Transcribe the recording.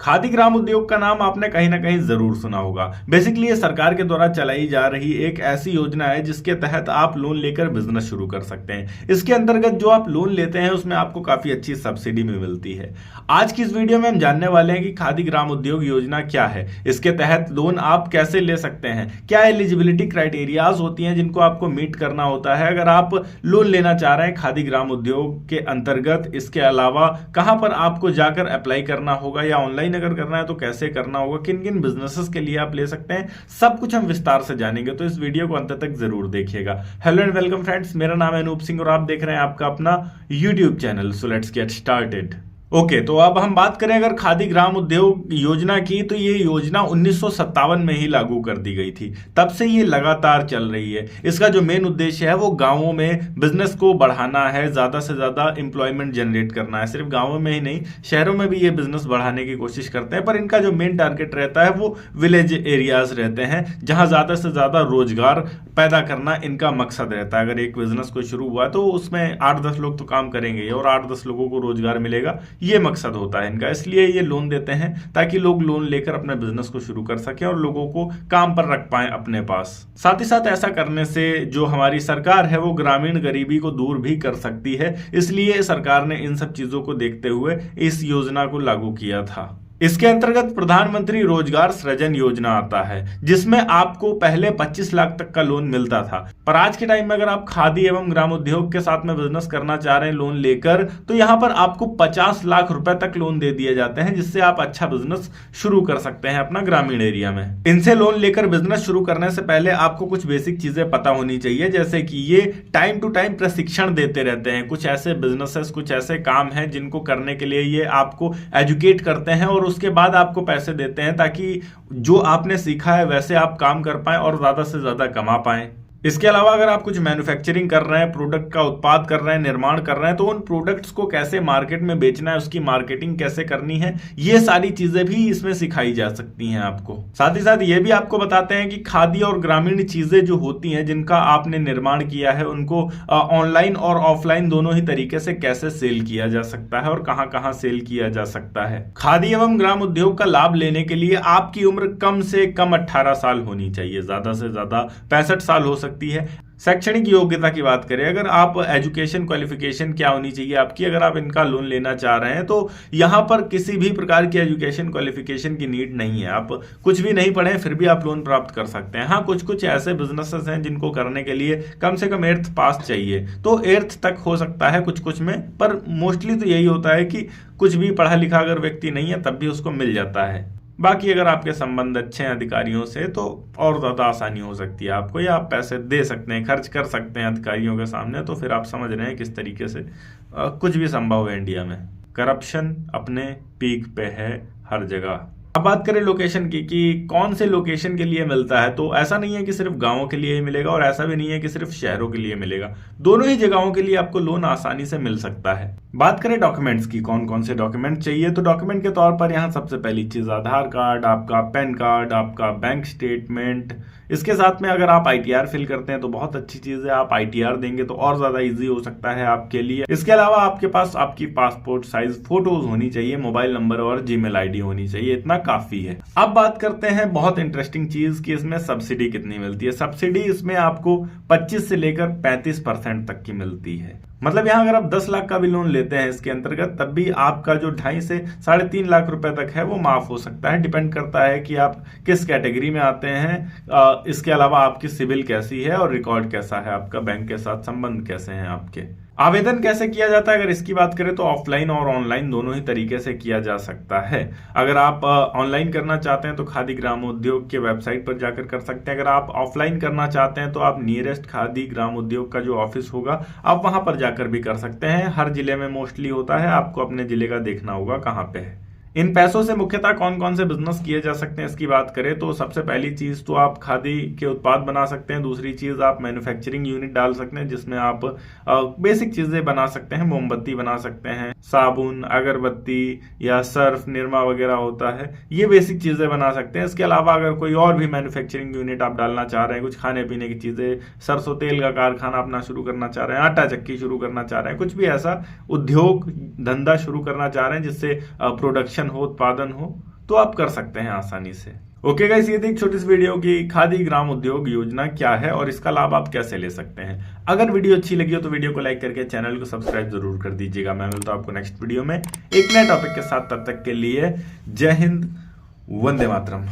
खादी ग्राम उद्योग का नाम आपने कहीं ना कहीं जरूर सुना होगा। बेसिकली ये सरकार के द्वारा चलाई जा रही एक ऐसी योजना है जिसके तहत आप लोन लेकर बिजनेस शुरू कर सकते हैं। इसके अंतर्गत जो आप लोन लेते हैं उसमें आपको काफी अच्छी सब्सिडी भी मिलती है। आज की इस वीडियो में हम जानने वाले हैं कि खादी ग्राम उद्योग योजना क्या है, इसके तहत लोन आप कैसे ले सकते हैं, क्या एलिजिबिलिटी क्राइटेरियाज होती हैं जिनको आपको मीट करना होता है अगर आप लोन लेना चाह रहे हैं खादी ग्राम उद्योग के अंतर्गत। इसके अलावा कहां पर आपको जाकर अप्लाई करना होगा या ऑनलाइन अगर करना है तो कैसे करना होगा, किन किन बिजनेसेस के लिए आप ले सकते हैं, सब कुछ हम विस्तार से जानेंगे। तो इस वीडियो को अंत तक जरूर देखिएगा। हेलो एंड वेलकम फ्रेंड्स, मेरा नाम है अनूप सिंह और आप देख रहे हैं आपका अपना YouTube channel. So let's get started. Okay, तो अब हम बात करें अगर खादी ग्राम उद्योग योजना की, तो ये योजना 1957 में ही लागू कर दी गई थी। तब से ये लगातार चल रही है। इसका जो मेन उद्देश्य है वो गांवों में बिजनेस को बढ़ाना है, ज्यादा से ज्यादा एम्प्लॉयमेंट जनरेट करना है। सिर्फ गांवों में ही नहीं, शहरों में भी ये बिजनेस बढ़ाने की कोशिश करते हैं, पर इनका जो मेन टारगेट रहता है वो विलेज एरियाज रहते हैं, जहां ज्यादा से ज्यादा रोजगार पैदा करना इनका मकसद रहता है। अगर एक बिजनेस को शुरू हुआ तो उसमें 8-10 लोग तो काम करेंगे और 8-10 लोगों को रोजगार मिलेगा, ये मकसद होता है इनका। इसलिए ये लोन देते हैं ताकि लोग लोन लेकर अपने बिजनेस को शुरू कर सकें और लोगों को काम पर रख पाएं अपने पास। साथ ही साथ ऐसा करने से जो हमारी सरकार है वो ग्रामीण गरीबी को दूर भी कर सकती है। इसलिए सरकार ने इन सब चीजों को देखते हुए इस योजना को लागू किया था। इसके अंतर्गत प्रधानमंत्री रोजगार सृजन योजना आता है, जिसमें आपको पहले 25 लाख तक का लोन मिलता था। पर आज के टाइम में अगर आप खादी एवं ग्राम उद्योग के साथ में बिजनेस करना चाह रहे हैं लोन लेकर, तो यहां पर आपको 50 लाख रुपए तक लोन दे दिए जाते हैं, जिससे आप अच्छा बिजनेस शुरू कर सकते हैं अपना ग्रामीण एरिया में। इनसे लोन लेकर बिजनेस शुरू करने से पहले आपको कुछ बेसिक चीजें पता होनी चाहिए, जैसे कि ये टाइम टू टाइम प्रशिक्षण देते रहते हैं। कुछ ऐसे बिजनेसेस, कुछ ऐसे काम हैं जिनको करने के लिए ये आपको एजुकेट करते हैं और उसके बाद आपको पैसे देते हैं ताकि जो आपने सीखा है वैसे आप काम कर पाएं और ज्यादा से ज्यादा कमा पाएं। इसके अलावा अगर आप कुछ मैन्युफैक्चरिंग कर रहे हैं, प्रोडक्ट का उत्पाद कर रहे हैं, निर्माण कर रहे हैं, तो उन प्रोडक्ट्स को कैसे मार्केट में बेचना है, उसकी मार्केटिंग कैसे करनी है, ये सारी चीजें भी इसमें सिखाई जा सकती हैं आपको। साथ ही साथ ये भी आपको बताते हैं कि खादी और ग्रामीण चीजें जो होती हैं जिनका आपने निर्माण किया है, उनको ऑनलाइन और ऑफलाइन दोनों ही तरीके से कैसे सेल किया जा सकता है और कहां कहां सेल किया जा सकता है। खादी एवं ग्राम उद्योग का लाभ लेने के लिए आपकी उम्र कम से कम 18 साल होनी चाहिए, ज्यादा से ज्यादा 65 साल हो सकती है। शैक्षणिक योग्यता की बात करें, अगर आप एजुकेशन क्वालिफिकेशन क्या होनी चाहिए आपकी, अगर आप इनका लोन लेना चाह रहे हैं तो यहां पर किसी भी प्रकार की एजुकेशन क्वालिफिकेशन की नीड नहीं है। आप कुछ भी नहीं पढ़े फिर भी आप लोन प्राप्त कर सकते हैं। हाँ, कुछ कुछ ऐसे बिजनेसेस हैं जिनको करने के लिए कम से कम 8th पास चाहिए, तो 8th तक हो सकता है कुछ कुछ में, पर मोस्टली तो यही होता है कि कुछ भी पढ़ा लिखा अगर व्यक्ति नहीं है तब भी उसको मिल जाता है। बाकी अगर आपके संबंध अच्छे हैं अधिकारियों से तो और ज्यादा आसानी हो सकती है आपको, या आप पैसे दे सकते हैं, खर्च कर सकते हैं अधिकारियों के सामने। तो फिर आप समझ रहे हैं किस तरीके से कुछ भी संभव है इंडिया में। करप्शन अपने पीक पे है हर जगह। अब बात करें लोकेशन की कि कौन से लोकेशन के लिए मिलता है, तो ऐसा नहीं है कि सिर्फ गांवों के लिए ही मिलेगा और ऐसा भी नहीं है कि सिर्फ शहरों के लिए मिलेगा। दोनों ही जगहों के लिए आपको लोन आसानी से मिल सकता है। बात करें डॉक्यूमेंट्स की, कौन कौन से डॉक्यूमेंट चाहिए, तो डॉक्यूमेंट के तौर पर यहाँ सबसे पहली चीज आधार कार्ड, आपका पैन कार्ड, आपका बैंक स्टेटमेंट। इसके साथ में अगर आप ITR फिल करते हैं तो बहुत अच्छी चीज है, आप ITR देंगे तो और ज्यादा इजी हो सकता है आपके लिए। इसके अलावा आपके पास आपकी पासपोर्ट साइज फोटोज होनी चाहिए, मोबाइल नंबर और जीमेल ID होनी चाहिए, इतना काफी है। अब बात करते हैं बहुत इंटरेस्टिंग चीज की, इसमें सब्सिडी कितनी मिलती है। सब्सिडी इसमें आपको 25 से लेकर 35% तक की मिलती है। मतलब यहां अगर आप 10 लाख का भी लोन लेते हैं इसके अंतर्गत, तब भी आपका जो 2.5 से 3.5 लाख रुपए तक है वो माफ हो सकता है। डिपेंड करता है कि आप किस कैटेगरी में आते हैं। इसके अलावा आपकी सिविल कैसी है और रिकॉर्ड कैसा है, आपका बैंक के साथ संबंध कैसे हैं आपके। आवेदन कैसे किया जाता है, अगर इसकी बात करें तो ऑफलाइन और ऑनलाइन दोनों ही तरीके से किया जा सकता है। अगर आप ऑनलाइन करना चाहते हैं तो खादी ग्राम उद्योग के वेबसाइट पर जाकर कर सकते हैं। अगर आप ऑफलाइन करना चाहते हैं तो आप नियरेस्ट खादी ग्राम उद्योग का जो ऑफिस होगा आप वहां पर जाकर भी कर सकते हैं। हर जिले में मोस्टली होता है, आपको अपने जिले का देखना होगा कहां पे है। इन पैसों से मुख्यतः कौन कौन से बिजनेस किए जा सकते हैं इसकी बात करें तो सबसे पहली चीज तो आप खादी के उत्पाद बना सकते हैं। दूसरी चीज आप मैन्युफैक्चरिंग यूनिट डाल सकते हैं जिसमें आप बेसिक चीजें बना सकते हैं, मोमबत्ती बना सकते हैं, साबुन, अगरबत्ती या सर्फ, निरमा वगैरह होता है, ये बेसिक चीजें बना सकते हैं। इसके अलावा अगर कोई और भी मैन्युफैक्चरिंग यूनिट आप डालना चाह रहे हैं, कुछ खाने पीने की चीजें, सरसों तेल का कारखाना अपना शुरू करना चाह रहे हैं, आटा चक्की शुरू करना चाह रहे हैं, कुछ भी ऐसा उद्योग धंधा शुरू करना चाह रहे हैं जिससे प्रोडक्शन हो, उत्पादन हो, तो आप कर सकते हैं आसानी से। ओके गाइस, ये थी एक छोटी सी वीडियो की खादी ग्राम उद्योग योजना क्या है और इसका लाभ आप कैसे ले सकते हैं। अगर वीडियो अच्छी लगी हो तो वीडियो को लाइक करके चैनल को सब्सक्राइब जरूर कर दीजिएगा। मैं मिलता हूं आपको नेक्स्ट वीडियो में एक नए टॉपिक के साथ। तब तक के लिए जय हिंद, वंदे मातरम।